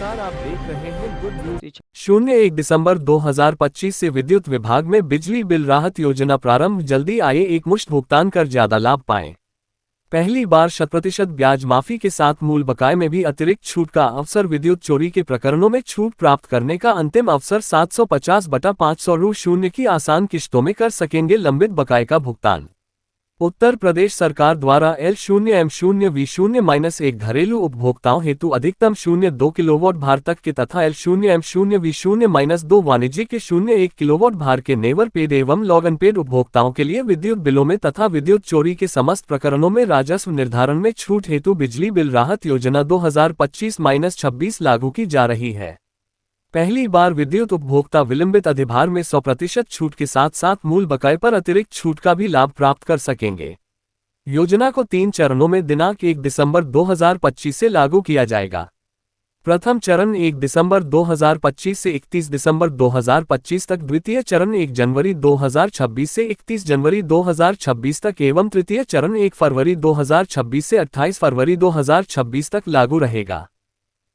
नमस्कार, आप देख रहे हैं गुड न्यूज। 01 दिसंबर 2025 से विद्युत विभाग में बिजली बिल राहत योजना प्रारंभ। जल्दी आए, एक मुश्त भुगतान कर ज्यादा लाभ पाएं। पहली बार 100% ब्याज माफी के साथ मूल बकाये में भी अतिरिक्त छूट का अवसर। विद्युत चोरी के प्रकरणों में छूट प्राप्त करने का अंतिम अवसर। 750/500 रु. की आसान किश्तों में कर सकेंगे लंबित बकाये का भुगतान। उत्तर प्रदेश सरकार द्वारा L0M0V0-1 घरेलू उपभोक्ताओं हेतु अधिकतम 0.2 किलोवाट भार तक के तथा L0M0V0-2 वाणिज्यिक के 0.1 किलोवाट भार के नेवर पेड एवं लॉग अनपेड उपभोक्ताओं के लिए विद्युत बिलों में तथा विद्युत चोरी के समस्त प्रकरणों में राजस्व निर्धारण में छूट हेतु बिजली बिल राहत योजना 2025-26 लागू की जा रही है। पहली बार विद्युत उपभोक्ता विलंबित अधिभार में 100% छूट के साथ साथ मूल बकाये पर अतिरिक्त छूट का भी लाभ प्राप्त कर सकेंगे। योजना को 3 चरणों में दिनांक 1 दिसंबर 2025 से लागू किया जाएगा। प्रथम चरण 1 दिसंबर 2025 से 31 दिसंबर 2025 तक, द्वितीय चरण 1 जनवरी 2026 से 31 जनवरी 2026 तक एवं तृतीय चरण 1 फरवरी 2026 से 28 फरवरी 2026 तक लागू रहेगा।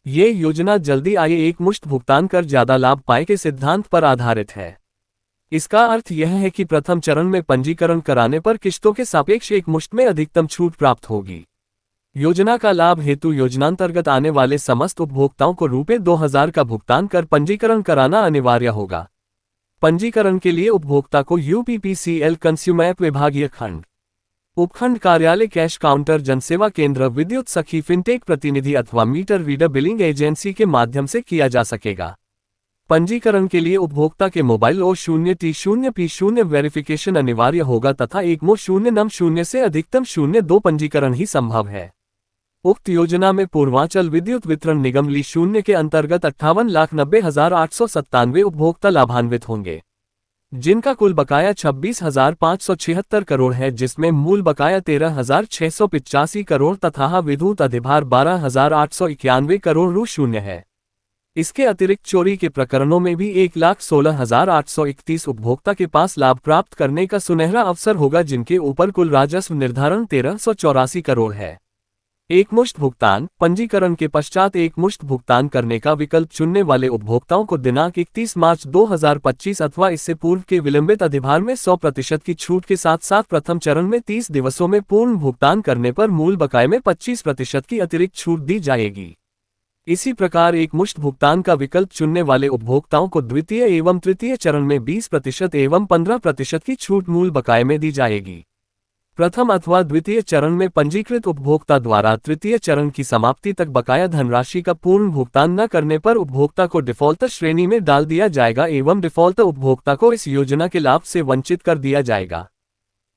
ये योजना जल्दी आए, एक मुश्त भुगतान कर ज्यादा लाभ पाए के सिद्धांत पर आधारित है। इसका अर्थ यह है कि प्रथम चरण में पंजीकरण कराने पर किश्तों के सापेक्ष एक मुश्त में अधिकतम छूट प्राप्त होगी। योजना का लाभ हेतु योजनांतर्गत आने वाले समस्त उपभोक्ताओं को ₹2000 का भुगतान कर पंजीकरण कराना अनिवार्य होगा। पंजीकरण के लिए उपभोक्ता को UPPCL कंज्यूमर विभागीय खंड, उपखंड कार्यालय, कैश काउंटर, जनसेवा केंद्र, विद्युत सखी, फिनटेक प्रतिनिधि अथवा मीटर रीडर बिलिंग एजेंसी के माध्यम से किया जा सकेगा। पंजीकरण के लिए उपभोक्ता के मोबाइल O0T0P0 वेरिफिकेशन अनिवार्य होगा तथा एकमो 0 से अधिकतम 02 पंजीकरण ही संभव है। उक्त योजना में पूर्वांचल विद्युत वितरण निगम Li0 के अंतर्गत 58,90,897 उपभोक्ता लाभान्वित होंगे, जिनका कुल बकाया 26,576 करोड़ है, जिसमें मूल बकाया 13,685 करोड़ तथा विद्युत अधिभार 12,891 करोड़ रु. है। इसके अतिरिक्त चोरी के प्रकरणों में भी 1,16,831 उपभोक्ता के पास लाभ प्राप्त करने का सुनहरा अवसर होगा, जिनके ऊपर कुल राजस्व निर्धारण 1384 करोड़ है। एक मुश्त भुगतान। पंजीकरण के पश्चात एक मुश्त भुगतान करने का विकल्प चुनने वाले उपभोक्ताओं को दिनांक 31 मार्च 2025 अथवा इससे पूर्व के विलंबित अधिभार में 100% की छूट के साथ साथ प्रथम चरण में 30 दिवसों में पूर्ण भुगतान करने पर मूल बकाये में 25% की अतिरिक्त छूट दी जाएगी। इसी प्रकार एक मुश्त भुगतान का विकल्प चुनने वाले उपभोक्ताओं को द्वितीय एवं तृतीय चरण में 20% एवं 15% की छूट मूल बकाये में दी जाएगी। प्रथम अथवा द्वितीय चरण में पंजीकृत उपभोक्ता द्वारा तृतीय चरण की समाप्ति तक बकाया धनराशि का पूर्ण भुगतान न करने पर उपभोक्ता को डिफॉल्टर श्रेणी में डाल दिया जाएगा एवं डिफॉल्टर उपभोक्ता को इस योजना के लाभ से वंचित कर दिया जाएगा।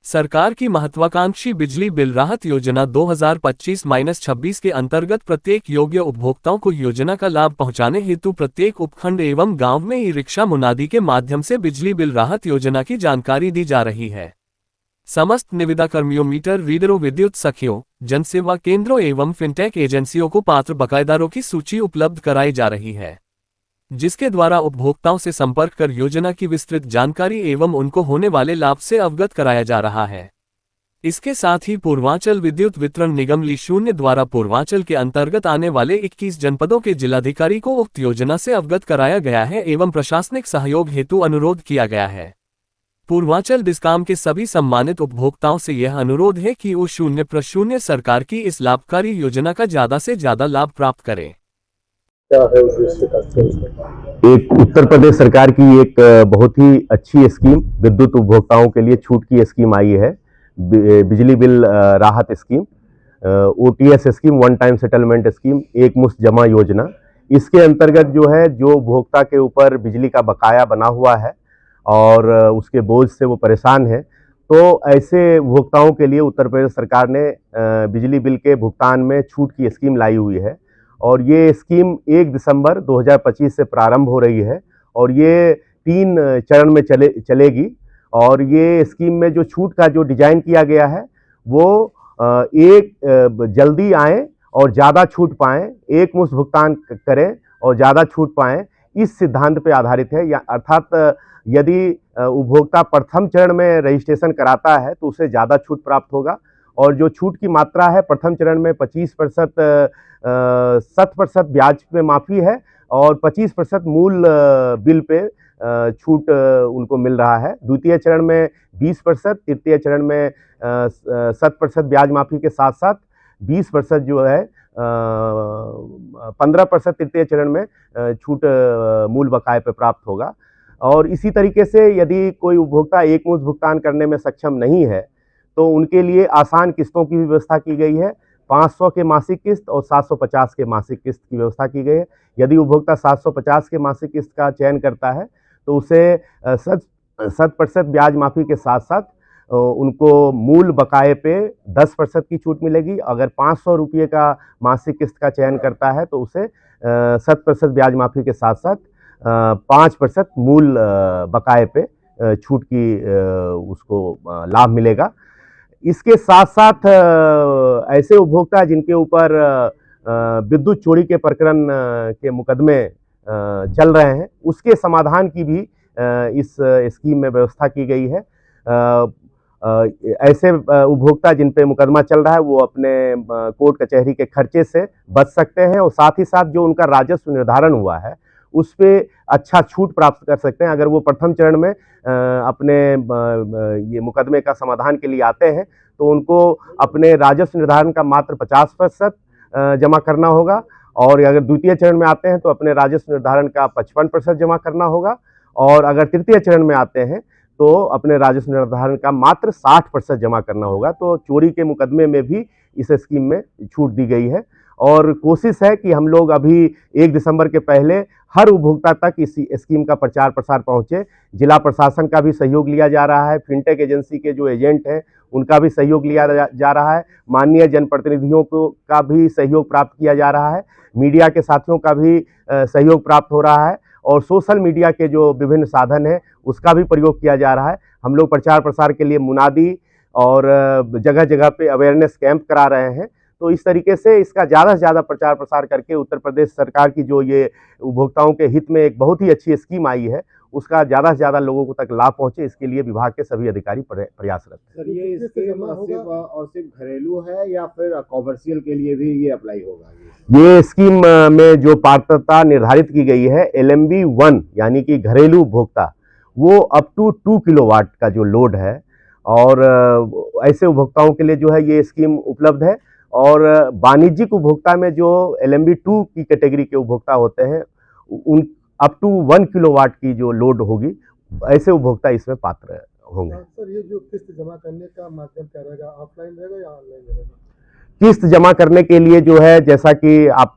सरकार की महत्वाकांक्षी बिजली बिल राहत योजना 2025-26 के अंतर्गत प्रत्येक योग्य उपभोक्ताओं को योजना का लाभ पहुंचाने हेतु प्रत्येक उपखंड एवं गांव में ई-रिक्शा मुनादी के माध्यम से बिजली बिल राहत योजना की जानकारी दी जा रही है। समस्त निविदा कर्मियों, मीटर रीडरों, विद्युत सखियों, जनसेवा केंद्रों एवं फिनटेक एजेंसियों को पात्र बकायेदारों की सूची उपलब्ध कराई जा रही है, जिसके द्वारा उपभोक्ताओं से संपर्क कर योजना की विस्तृत जानकारी एवं उनको होने वाले लाभ से अवगत कराया जा रहा है। इसके साथ ही पूर्वांचल विद्युत वितरण निगम Li0 द्वारा पूर्वांचल के अंतर्गत आने वाले 21 जनपदों के जिलाधिकारी को उक्त योजना से अवगत कराया गया है एवं प्रशासनिक सहयोग हेतु अनुरोध किया गया है। पूर्वांचल डिस्काम के सभी सम्मानित उपभोक्ताओं से यह अनुरोध है कि O0 सरकार की इस लाभकारी योजना का ज्यादा से ज्यादा लाभ प्राप्त करें। क्या है उद्देश्य का? एक उत्तर प्रदेश सरकार की एक बहुत ही अच्छी स्कीम, विद्युत उपभोक्ताओं के लिए छूट की स्कीम आई है, बिजली बिल राहत scheme, OTS scheme, one time settlement scheme, एक मुश्त जमा योजना। इसके अंतर्गत जो है, जो उपभोक्ता के ऊपर बिजली का बकाया बना हुआ है और उसके बोझ से वो परेशान है, तो ऐसे उपभोक्ताओं के लिए उत्तर प्रदेश सरकार ने बिजली बिल के भुगतान में छूट की स्कीम लाई हुई है और ये स्कीम 1 दिसंबर 2025 से प्रारंभ हो रही है और ये 3 चरण में चलेगी। और ये स्कीम में जो छूट का जो डिजाइन किया गया है वो जल्दी आएँ और ज़्यादा छूट पाएँ, एक मुश्त भुगतान करें और ज़्यादा छूट पाएँ, इस सिद्धांत पे आधारित है। या अर्थात यदि उपभोक्ता प्रथम चरण में रजिस्ट्रेशन कराता है तो उसे ज़्यादा छूट प्राप्त होगा और जो छूट की मात्रा है प्रथम चरण में 25%, 7% ब्याज पे माफ़ी है और 25% मूल बिल पे छूट उनको मिल रहा है। द्वितीय चरण में 20%, तृतीय चरण में 7% ब्याज माफ़ी के साथ साथ 20% जो है 15% तृतीय चरण में छूट मूल बकाये पे प्राप्त होगा। और इसी तरीके से यदि कोई उपभोक्ता एकमुश्त भुगतान करने में सक्षम नहीं है तो उनके लिए आसान किस्तों की भी व्यवस्था की गई है। 500 के मासिक किस्त और 750 के मासिक किस्त की व्यवस्था की गई है। यदि उपभोक्ता 750 के मासिक किस्त का चयन करता है तो उसे 7% ब्याज माफ़ी के साथ साथ उनको मूल बकाये पे 10% की छूट मिलेगी। अगर 500 रुपये का मासिक किस्त का चयन करता है तो उसे 7% ब्याज माफ़ी के साथ साथ 5% मूल बकाये पे छूट की उसको लाभ मिलेगा। इसके साथ साथ ऐसे उपभोक्ता जिनके ऊपर विद्युत चोरी के प्रकरण के मुकदमे चल रहे हैं उसके समाधान की भी इस स्कीम में व्यवस्था की गई है। ऐसे उपभोक्ता जिन पे मुकदमा चल रहा है वो अपने कोर्ट कचहरी के खर्चे से बच सकते हैं और साथ ही साथ जो उनका राजस्व निर्धारण हुआ है उस पे अच्छा छूट प्राप्त कर सकते हैं। अगर वो प्रथम चरण में अपने ये मुकदमे का समाधान के लिए आते हैं तो उनको अपने राजस्व निर्धारण का मात्र 50% जमा करना होगा और अगर द्वितीय चरण में आते हैं तो अपने राजस्व निर्धारण का 55% जमा करना होगा और अगर तृतीय चरण में आते हैं तो अपने राजस्व निर्धारण का मात्र 60% जमा करना होगा। तो चोरी के मुकदमे में भी इस स्कीम में छूट दी गई है और कोशिश है कि हम लोग अभी 1 दिसंबर के पहले हर उपभोक्ता तक इस स्कीम का प्रचार प्रसार पहुंचे। जिला प्रशासन का भी सहयोग लिया जा रहा है, फिनटेक एजेंसी के जो एजेंट हैं उनका भी सहयोग लिया जा रहा है, माननीय जनप्रतिनिधियों को का भी सहयोग प्राप्त किया जा रहा है, मीडिया के साथियों का भी सहयोग प्राप्त हो रहा है और सोशल मीडिया के जो विभिन्न साधन हैं उसका भी प्रयोग किया जा रहा है। हम लोग प्रचार प्रसार के लिए मुनादी और जगह जगह पे अवेयरनेस कैंप करा रहे हैं। तो इस तरीके से इसका ज़्यादा से ज़्यादा प्रचार प्रसार करके उत्तर प्रदेश सरकार की जो ये उपभोक्ताओं के हित में एक बहुत ही अच्छी स्कीम आई है उसका ज़्यादा से ज़्यादा लोगों तक लाभ पहुंचे, इसके लिए विभाग के सभी अधिकारी प्रयासरत हैं। सर ये सिर्फ घरेलू है या फिर कॉमर्शियल के लिए भी ये अप्लाई होगा? ये स्कीम में जो पात्रता निर्धारित की गई है LMB 1 यानी कि घरेलू उपभोक्ता वो अप टू 2 किलोवाट का जो लोड है और ऐसे उपभोक्ताओं के लिए जो है ये स्कीम उपलब्ध है और वाणिज्यिक उपभोक्ता में जो LMB 2 की कैटेगरी के उपभोक्ता होते हैं उन अप टू 1 किलोवाट की जो लोड होगी ऐसे उपभोक्ता इसमें पात्र होंगे। सर ये जो किस्त जमा करने का माध्यम क्या रहेगा, ऑफलाइन रहेगा या ऑनलाइन रहेगा? किस्त जमा करने के लिए जो है जैसा कि आप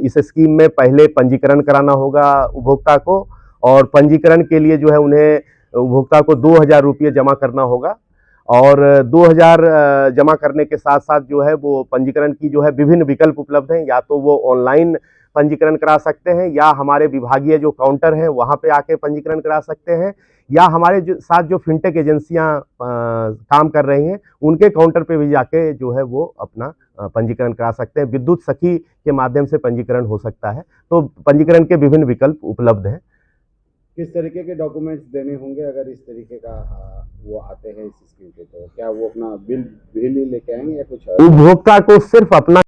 इस स्कीम में पहले पंजीकरण कराना होगा उपभोक्ता को और पंजीकरण के लिए जो है उन्हें उपभोक्ता को 2000 रुपये जमा करना होगा और 2000 जमा करने के साथ साथ जो है वो पंजीकरण की जो है विभिन्न विकल्प उपलब्ध हैं। या तो वो ऑनलाइन पंजीकरण करा सकते हैं या हमारे विभागीय जो काउंटर हैं वहाँ पे आके पंजीकरण करा सकते हैं या हमारे साथ जो फिनटेक एजेंसियां काम कर रही हैं उनके काउंटर पे भी जाके जो है वो अपना पंजीकरण करा सकते हैं। विद्युत सखी के माध्यम से पंजीकरण हो सकता है। तो पंजीकरण के विभिन्न विकल्प उपलब्ध हैं। किस तरीके के डॉक्यूमेंट्स देने होंगे अगर इस तरीके का वो आते हैं इस स्कीम के? तो क्या वो अपना बिल ही लेके आएंगे या कुछ? उपभोक्ता को सिर्फ अपना